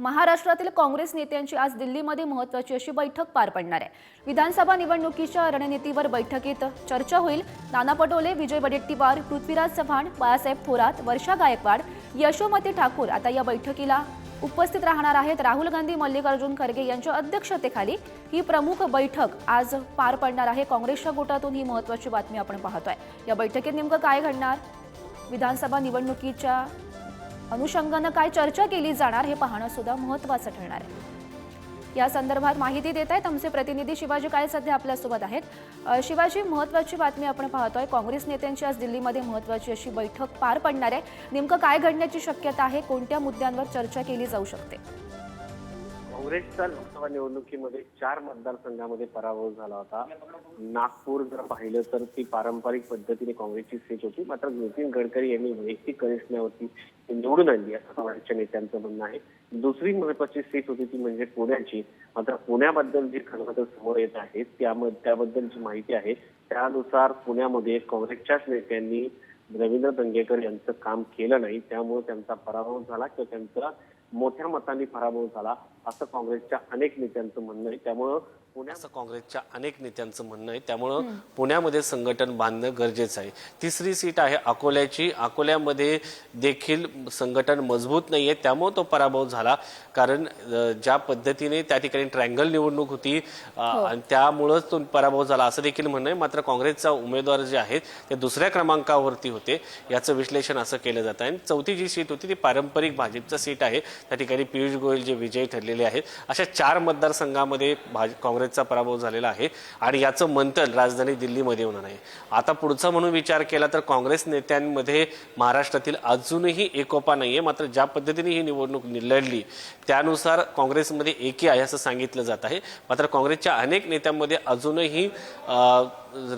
महाराष्ट्रातील काँग्रेस नेत्यांची आज दिल्लीमध्ये महत्त्वाची अशी बैठक पार पडणार आहे। विधानसभा निवडणुकीच्या रणनीतीवर बैठकीत चर्चा होईल। नाना पटोले, विजय वडेट्टीवार, पृथ्वीराज चव्हाण, बाळासाहेब थोरात, वर्षा गायकवाड, यशोमती ठाकूर आता या बैठकीला उपस्थित राहणार आहेत। राहुल गांधी, मल्लिकार्जुन खरगे यांच्या अध्यक्षतेखाली ही प्रमुख बैठक आज पार पडणार आहे। काँग्रेसच्या गोटातून ही महत्त्वाची बातमी आपण पाहतोय। या बैठकीत नेमकं काय घडणार, विधानसभा निवडणुकीच्या अनुषंगाने काय चर्चा केली जाणार हे पाहणं सुद्धा महत्त्वाचं ठरणार आहे। या संदर्भात माहिती देत आहेत आमचे प्रतिनिधी शिवाजी काळे सध्या आपल्यासोबत आहेत। शिवाजी, महत्त्वाची बातमी आपण पाहतोय, काँग्रेस नेत्यांची आज दिल्लीमध्ये महत्त्वाची अशी बैठक पार पडणार आहे। नेमकं काय घडण्याची शक्यता आहे, कोणत्या मुद्द्यांवर चर्चा केली जाऊ शकते? काँग्रेसच्या लोकसभा निवडणुकीमध्ये 4 मतदारसंघामध्ये पराभव झाला होता। नागपूर जर पाहिलं तर ती पारंपरिक पद्धतीने काँग्रेसची सीट होती, मात्र नितीन गडकरी यांनी वैयक्तिक करिश्म्यावरती निवडून आणली असं काँग्रेसच्या नेत्यांचं म्हणणं आहे। दुसरी महत्वाची सीट होती ती म्हणजे पुण्याची, मात्र पुण्याबद्दल जी खलबतं समोर येत आहेत त्याबद्दलची माहिती आहे त्यानुसार पुण्यामध्ये काँग्रेसच्याच नेत्यांनी रवींद्र दंगेकर यांचं काम केलं नाही, त्यामुळे त्यांचा पराभव झाला किंवा त्यांचा मोठ्या मतांनी पराभव झाला असं काँग्रेसच्या अनेक नेत्यांचं म्हणणं आहे। त्यामुळे पुण्यामध्ये संघटन बांधणं गरजेचं आहे। तिसरी सीट आहे अकोल्याची, अकोल्यामध्ये देखील संघटन मजबूत नाहीये, त्यामुळे तो पराभव झाला। कारण ज्या पद्धतीने त्या ठिकाणी ट्रायंगल निवडणूक होती आणि त्यामुळेच तो पराभव झाला असं देखील म्हणणं आहे। मात्र काँग्रेसचा उमेदवार जे आहेत ते दुसऱ्या क्रमांकावरती होते, याचं विश्लेषण असं केलं जात आहे। चौथी जी सीट होती ती पारंपरिक भाजपचं सीट आहे, त्या ठिकाणी पियुष गोयल जे विजयी ठरलेले आहेत। अशा 4 मतदारसंघामध्ये काँग्रेसचा पराभव झालेला आहे आणि याचं मंथन राजधानी दिल्लीमध्ये होणार आहे। आता पुढचा म्हणून विचार केला तर काँग्रेस नेत्यांमध्ये महाराष्ट्रातील अजूनही एकोपा नाहीये, मात्र ज्या पद्धतीने ही निवडणूक लढली त्यानुसार काँग्रेसमध्ये एकी आहे असं सांगितलं जात आहे। मात्र काँग्रेसच्या अनेक नेत्यांमध्ये अजूनही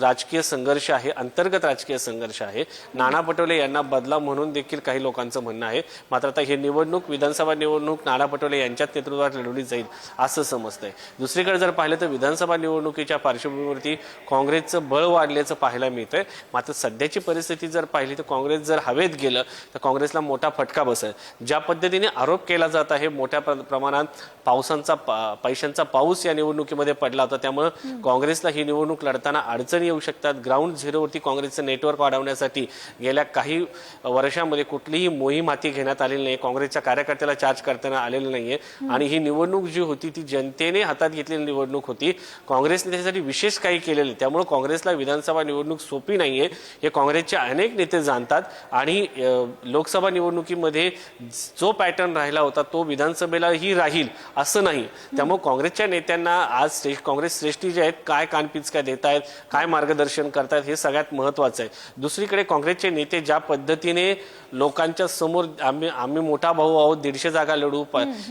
राजकीय संघर्ष आहे, अंतर्गत राजकीय संघर्ष आहे। नाना पटोले यांना बदला म्हणून देखील काही लोकांचं म्हणणं आहे। मात्र आता ही निवडणूक विधानसभा निवडणूक नाना पटोले यांच्याच नेतृत्वात लढवली जाईल असं समजतंय। दुसरीकडे जर पाहिलं तर विधानसभा निवडणुकीच्या पार्श्वभूमीवरती काँग्रेसचं बळ वाढल्याचं पाहायला मिळतंय। मात्र सध्याची परिस्थिती जर पाहिली तर काँग्रेस जर हवेत गेलं तर काँग्रेसला मोठा फटका बसेल। ज्या पद्धतीने आरोप केला जात आहे मोठ्या प्रमाणात पैशांचा पाऊस या निवडणुकीमध्ये पडला होता, त्यामुळे काँग्रेसला ही निवडणूक लढताना अडचणी येऊ शकतात। ग्राउंड झिरोवरती काँग्रेसचं नेटवर्क वाढवण्यासाठी गेल्या काही वर्षांमध्ये कुठलीही मोहीम हाती घेण्यात आलेली नाही, काँग्रेसच्या कार्यकर्त्याला चार्ज करताना आलेलं नाहीये आणि ही निवडणूक जी होती ती जनतेने हातात घेतलेली निवडणूक होती। काँग्रेसने त्यासाठी विशेष काही केलेले, त्यामुळे काँग्रेसला विधानसभा निवडणूक सोपी नाहीये हे काँग्रेसचे अनेक नेते जाणतात आणि लोकसभा निवडणुकीमध्ये जो पॅटर्न राहिला होता तो विधानसभेलाही राहील असं नाही। त्यामुळे काँग्रेसच्या नेत्यांना आज काँग्रेस श्रेष्ठी जे आहेत काय कानपिचका देत आहेत, काय मार्गदर्शन करतात हे सगळ्यात महत्त्वाचं आहे। दुसरीकडे काँग्रेसचे नेते ज्या पद्धतीने लोकांच्या समोर आम्ही मोठा भाऊ आहोत, 150 जागा लढू,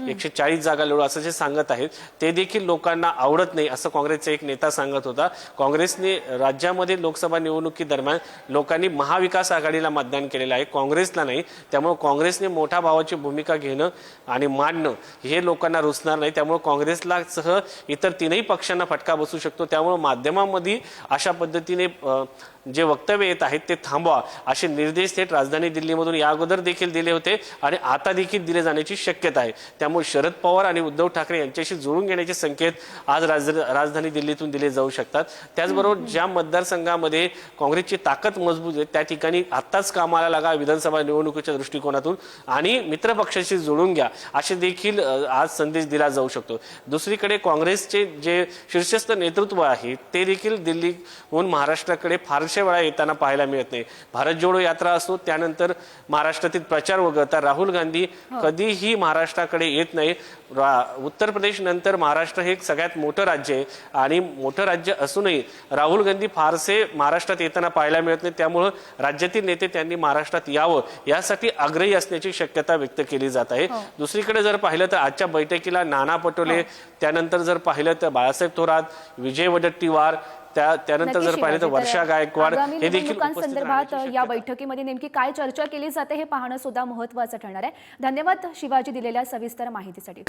140 जागा लढू असं जे सांगत आहेत ते देखील लोकांना आवडत नाही असं काँग्रेसचा एक नेता सांगत होता। काँग्रेसने राज्यामध्ये लोकसभा निवडणुकीदरम्यान लोकांनी महाविकास आघाडीला मतदान केलेलं आहे, काँग्रेसला नाही। त्यामुळे काँग्रेसने मोठा भावाची भूमिका घेणं आणि मांडणं हे लोकांना रुचणार नाही, त्यामुळे काँग्रेसला सह इतर 3ही पक्षांना फटका बसू शकतो। त्यामुळे माध्यमांमध्ये अशा पद्धतीने जे वक्तव्य येत आहेत ते थांबवा असे निर्देश थेट राजधानी दिल्लीमधून या अगोदर देखील दिले होते आणि आता देखील दिले जाण्याची शक्यता आहे। त्यामुळे शरद पवार आणि उद्धव ठाकरे यांच्याशी जुळून घेण्याचे संकेत आज राजधानी दिल्लीतून दिले जाऊ शकतात। त्याचबरोबर ज्या मतदारसंघामध्ये काँग्रेसची ताकद मजबूत आहे त्या ठिकाणी आत्ताच कामाला लागा विधानसभा निवडणुकीच्या दृष्टिकोनातून आणि मित्रपक्षाशी जोडून घ्या असे देखील आज संदेश दिला जाऊ शकतो। दुसरीकडे काँग्रेसचे जे शीर्षस्थ नेतृत्व आहे ते देखील दिल्लीहून महाराष्ट्राकडे फारशा वेळा येताना पाहायला मिळत नाही। भारत जोडो यात्रा असो, त्यानंतर महाराष्ट्रातील प्रचार वगळता राहुल गांधी कधीही महाराष्ट्राकडे येत नाही। उत्तर प्रदेश नंतर महाराष्ट्र हे सगळ्यात मोठं राज्य आहे आणि मोठं राज्य असूनही राहुल गांधी फारसे महाराष्ट्रात येताना पाहायला मिळत नाही, त्यामुळे राज्यातील नेते त्यांनी महाराष्ट्रात यावं यासाठी आग्रही असण्याची शक्यता व्यक्त केली जात आहे। दुसरीकडे जर पाहिलं तर आजच्या बैठकीला नाना पटोले, त्यानंतर जर पाहिलं तर बाळासाहेब थोरात, विजय वडेट्टीवार, त्यानंतर जर पाहिलं तर वर्षा गायकवाड हे देखील संदर्भात या बैठकीमध्ये नेमकी काय चर्चा केली जाते हे पाहणं सुद्धा महत्त्वाचं ठरणार आहे। धन्यवाद शिवाजी दिलेल्या सविस्तर माहितीसाठी।